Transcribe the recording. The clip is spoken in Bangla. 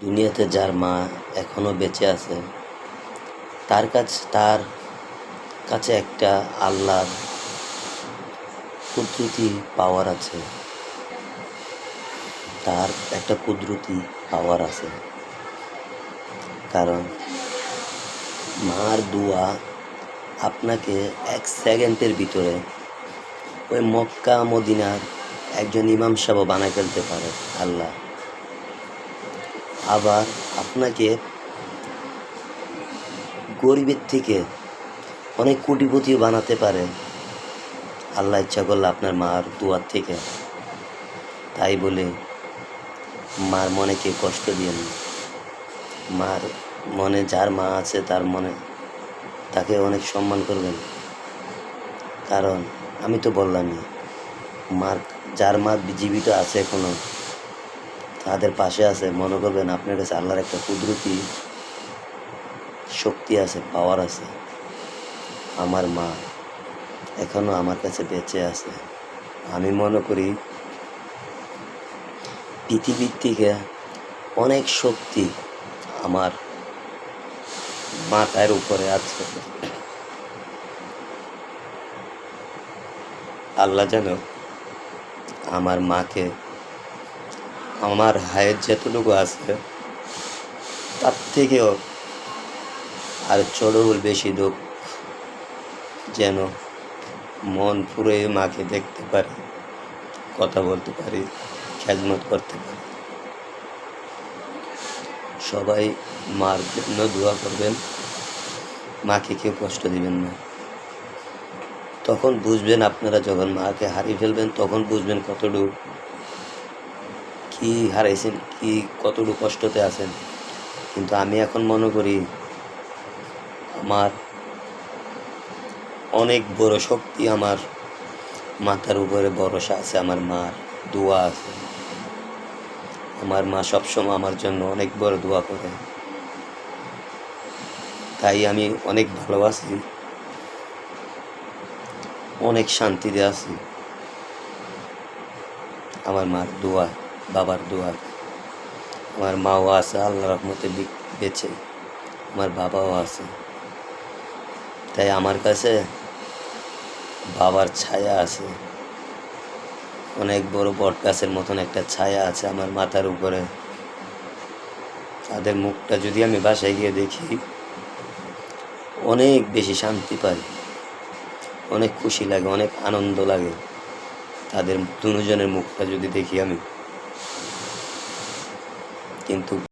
দুনিয়াতে যার মা এখনো বেঁচে আছে তার কাছে একটা আল্লাহর কুদরতি পাওয়ার আছে। তার একটা কুদরতি পাওয়ার আছে, কারণ মার দোয়া আপনাকে 1 সেকেন্ডের ভিতরে ওই মক্কা মদিনার একজন ইমাম সাহেব বানায় ফেলতে পারে আল্লাহ। আবার আপনাকে গরিবের থেকে অনেক কোটিপতিও বানাতে পারে আল্লাহ ইচ্ছা করলে আপনার মার দোয়ার থেকে। তাই বলে মার মনে কেউ কষ্ট দিয়েন না। মার মনে যার মা আছে তার মনে তাকে অনেক সম্মান করবেন, কারণ আমি তো বললামই যার মা জীবিত আছে এখনো তাদের পাশে আছে, মনে করবেন আপনার কাছে আল্লাহর একটা কুদরতি শক্তি আছে, পাওয়ার আছে। আমার মা এখনো আমার কাছে বেঁচে আছে। আমি মনে করি পৃথিবীর থেকে অনেক শক্তি আমার মাথার উপরে আছে। আল্লাহ যেন আমার মাকে আমার হায়ের যতটুকু আছে তার থেকেও আর চড়ুল বেশি দুঃখ, যেন মন পুরে মাকে দেখতে পারি, কথা বলতে পারি, খেদমত করতে পারি। সবাই মার জন্য দোয়া করবেন, মাকে কেউ কষ্ট দিবেন না। তখন বুঝবেন, আপনারা যখন মাকে হারিয়ে ফেলবেন তখন বুঝবেন কতটুকু কি হারাইছেন, কি কতটুকু কষ্টতে আছেন। কিন্তু আমি এখন মনে করি আমার অনেক বড় শক্তি আমার মাথার উপরে ভরসা আছে, আমার মার দোয়া আছে। আমার মা সবসময় আমার জন্য অনেক বড় দোয়া করে, তাই আমি অনেক ভালোবাসি, অনেক শান্তিতে আছি আমার মার দোয়া, বাবার দোয়া। আমার মাও আছে আল্লাহর রহমতে বেঁচে, আমার বাবাও আছে। তাই আমার কাছে বাবার ছায়া আছে, অনেক বড় বট গাছের মতন একটা ছায়া আছে আমার মাথার উপরে। তাদের মুখটা যদি আমি বাসায় গিয়ে দেখি অনেক বেশি শান্তি পাই, অনেক খুশি লাগে, অনেক আনন্দ লাগে তাদের দুজনের মুখটা যদি দেখি আমি। কিন্তু